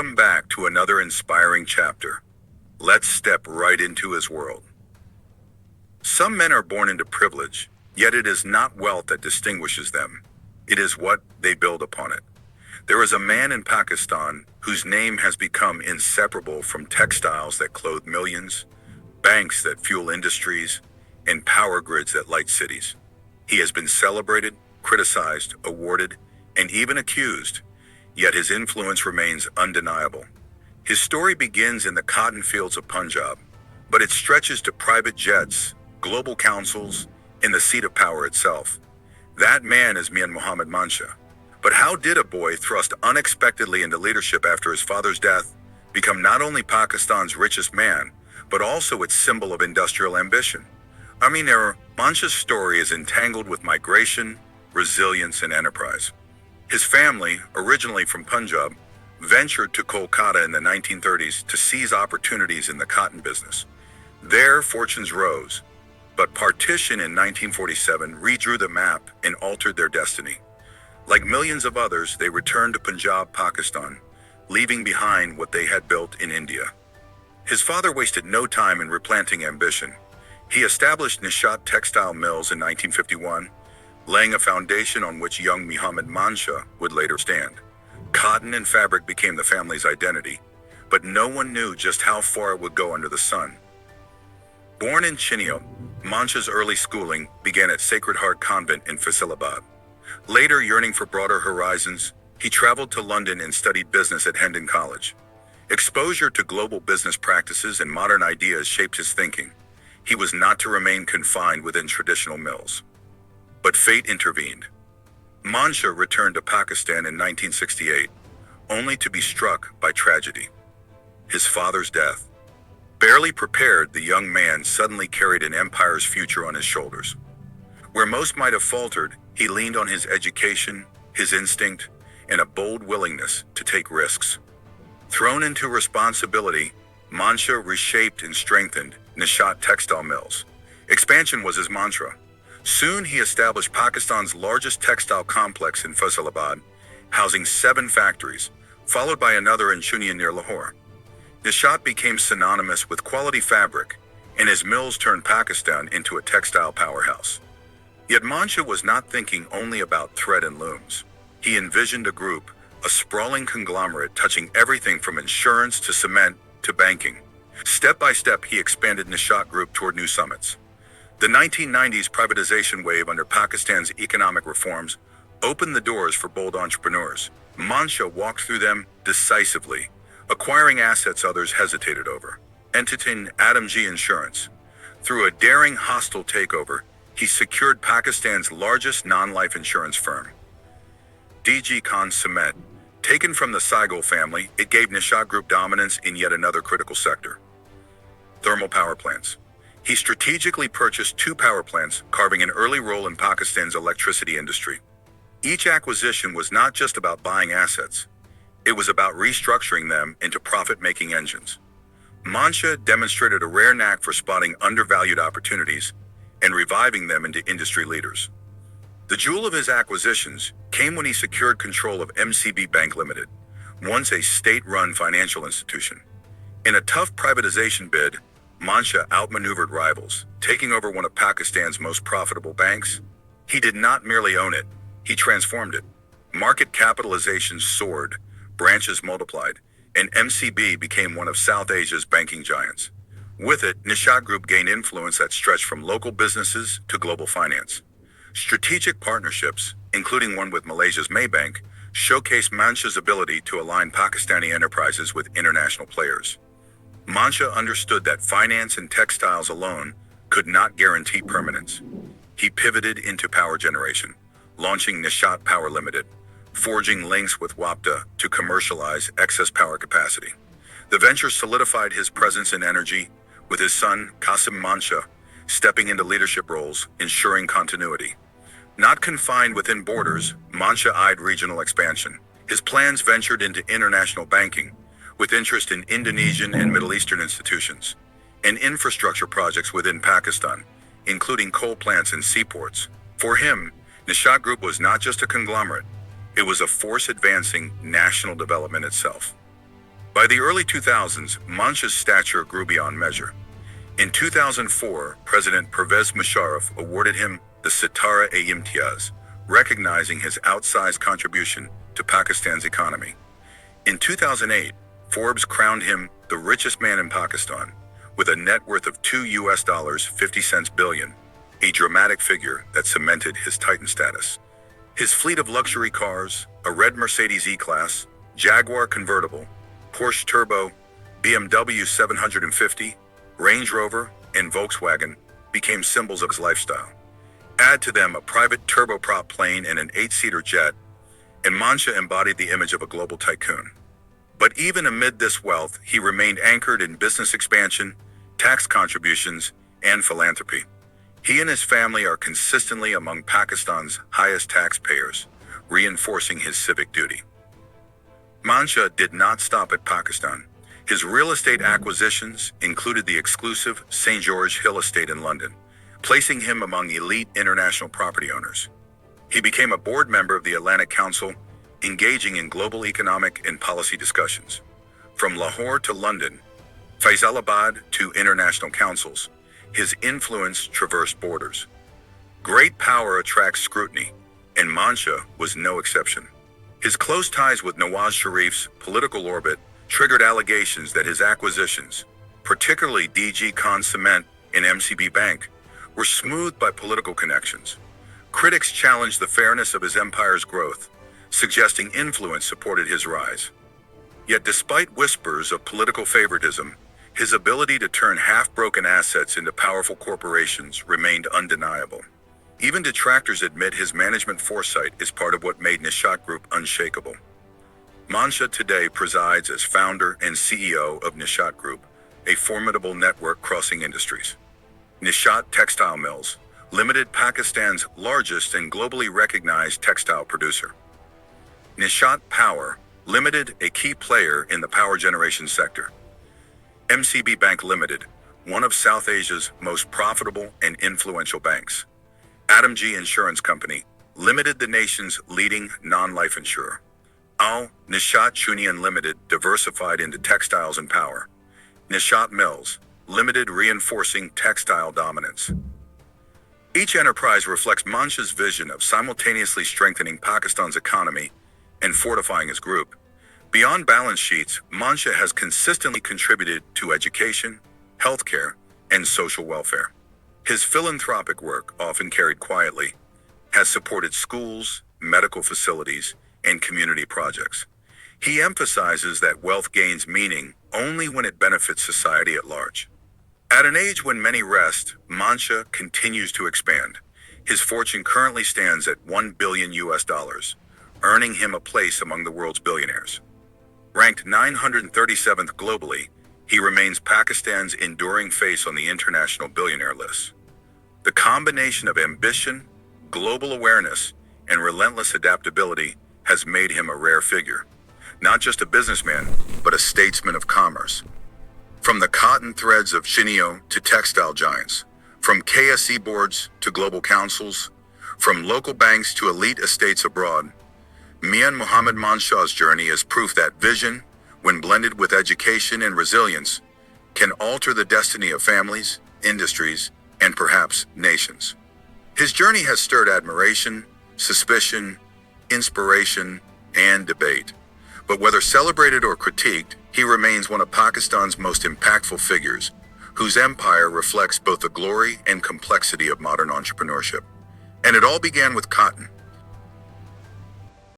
Welcome back to another inspiring chapter. Let's step right into his world. Some men are born into privilege, yet it is not wealth that distinguishes them. It is what they build upon it. There is a man in Pakistan whose name has become inseparable from textiles that clothe millions, banks that fuel industries, and power grids that light cities. He has been celebrated, criticized, awarded, and even accused, yet his influence remains undeniable. His story begins in the cotton fields of Punjab, but it stretches to private jets, global councils, and the seat of power itself. That man is Mian Mohammad Mansha. But how did a boy thrust unexpectedly into leadership after his father's death become not only Pakistan's richest man, but also its symbol of industrial ambition? Mansha's story is entangled with migration, resilience, and enterprise. His family, originally from Punjab, ventured to Kolkata in the 1930s to seize opportunities in the cotton business. There, fortunes rose, but partition in 1947 redrew the map and altered their destiny. Like millions of others, they returned to Punjab, Pakistan, leaving behind what they had built in India. His father wasted no time in replanting ambition. He established Nishat Textile Mills in 1951, laying a foundation on which young Mohammad Mansha would later stand. Cotton and fabric became the family's identity, but no one knew just how far it would go under the sun. Born in Chennai, Mansha's early schooling began at Sacred Heart Convent in Faisalabad. Later, yearning for broader horizons, he traveled to London and studied business at Hendon College. Exposure to global business practices and modern ideas shaped his thinking. He was not to remain confined within traditional mills. But fate intervened. Mansha returned to Pakistan in 1968, only to be struck by tragedy. His father's death. Barely prepared, the young man suddenly carried an empire's future on his shoulders. Where most might have faltered, he leaned on his education, his instinct, and a bold willingness to take risks. Thrown into responsibility, Mansha reshaped and strengthened Nishat Textile Mills. Expansion was his mantra. Soon he established Pakistan's largest textile complex in Faisalabad, housing 7 factories, followed by another in Chuniya near Lahore. Nishat became synonymous with quality fabric, and his mills turned Pakistan into a textile powerhouse. Yet Mansha was not thinking only about thread and looms. He envisioned a group, a sprawling conglomerate touching everything from insurance to cement to banking. Step by step, he expanded Nishat Group toward new summits. The 1990s privatization wave under Pakistan's economic reforms opened the doors for bold entrepreneurs. Mansha walked through them decisively, acquiring assets others hesitated over. Entity Adamji Insurance. Through a daring hostile takeover, he secured Pakistan's largest non-life insurance firm. DG Khan Cement. Taken from the Saigal family, it gave Nishat Group dominance in yet another critical sector. Thermal power plants. He strategically purchased 2 power plants, carving an early role in Pakistan's electricity industry. Each acquisition was not just about buying assets. It was about restructuring them into profit-making engines. Mansha demonstrated a rare knack for spotting undervalued opportunities and reviving them into industry leaders. The jewel of his acquisitions came when he secured control of MCB Bank Limited, once a state-run financial institution. In a tough privatization bid, Mansha outmaneuvered rivals, taking over one of Pakistan's most profitable banks. He did not merely own it, he transformed it. Market capitalization soared, branches multiplied, and MCB became one of South Asia's banking giants. With it, Nishat Group gained influence that stretched from local businesses to global finance. Strategic partnerships, including one with Malaysia's Maybank, showcased Mansha's ability to align Pakistani enterprises with international players. Mansha understood that finance and textiles alone could not guarantee permanence. He pivoted into power generation, launching Nishat Power Limited, forging links with WAPDA to commercialize excess power capacity. The venture solidified his presence in energy, with his son, Qasim Mansha, stepping into leadership roles, ensuring continuity. Not confined within borders, Mansha eyed regional expansion. His plans ventured into international banking, with interest in Indonesian and Middle Eastern institutions, and infrastructure projects within Pakistan, including coal plants and seaports. For him, Nishat Group was not just a conglomerate, it was a force advancing national development itself. By the early 2000s, Mansha's stature grew beyond measure. In 2004, President Pervez Musharraf awarded him the Sitara-e-Imtiaz, recognizing his outsized contribution to Pakistan's economy. In 2008, Forbes crowned him the richest man in Pakistan, with a net worth of $2.50 billion, a dramatic figure that cemented his titan status. His fleet of luxury cars, a red Mercedes E-Class, Jaguar convertible, Porsche Turbo, BMW 750, Range Rover, and Volkswagen became symbols of his lifestyle. Add to them a private turboprop plane and an 8-seater jet, and Mansha embodied the image of a global tycoon. But even amid this wealth, he remained anchored in business expansion, tax contributions, and philanthropy. He and his family are consistently among Pakistan's highest taxpayers, reinforcing his civic duty. Mansha did not stop at Pakistan. His real estate acquisitions included the exclusive St. George Hill estate in London, placing him among elite international property owners. He became a board member of the Atlantic Council, engaging in global economic and policy discussions. From Lahore to London, Faisalabad to international councils, his influence traversed borders. Great power attracts scrutiny, and Mansha was no exception. His close ties with Nawaz Sharif's political orbit triggered allegations that his acquisitions, particularly DG Khan Cement and MCB Bank, were smoothed by political connections. Critics challenged the fairness of his empire's growth, suggesting influence supported his rise. Yet despite whispers of political favoritism, his ability to turn half-broken assets into powerful corporations remained undeniable. Even detractors admit his management foresight is part of what made Nishat Group unshakable. Mansha today presides as founder and CEO of Nishat Group, a formidable network crossing industries. Nishat Textile Mills Limited, Pakistan's largest and globally recognized textile producer. Nishat Power Limited, a key player in the power generation sector. MCB Bank Limited, one of South Asia's most profitable and influential banks. Adamji Insurance Company Limited, the nation's leading non-life insurer. Nishat Union Limited, diversified into textiles and power. Nishat Mills Limited, reinforcing textile dominance. Each enterprise reflects Mansha's vision of simultaneously strengthening Pakistan's economy and fortifying his group. Beyond balance sheets, Mansha has consistently contributed to education, healthcare, and social welfare. His philanthropic work, often carried quietly, has supported schools, medical facilities, and community projects. He emphasizes that wealth gains meaning only when it benefits society at large. At an age when many rest, Mansha continues to expand. His fortune currently stands at $1 billion, earning him a place among the world's billionaires. Ranked 937th globally, he remains Pakistan's enduring face on the international billionaire list. The combination of ambition, global awareness, and relentless adaptability has made him a rare figure. Not just a businessman, but a statesman of commerce. From the cotton threads of Chinio to textile giants, from KSE boards to global councils, from local banks to elite estates abroad, Mian Mohammad Mansha's journey is proof that vision, when blended with education and resilience, can alter the destiny of families, industries, and perhaps nations. His journey has stirred admiration, suspicion, inspiration, and debate. But whether celebrated or critiqued, he remains one of Pakistan's most impactful figures, whose empire reflects both the glory and complexity of modern entrepreneurship. And it all began with cotton,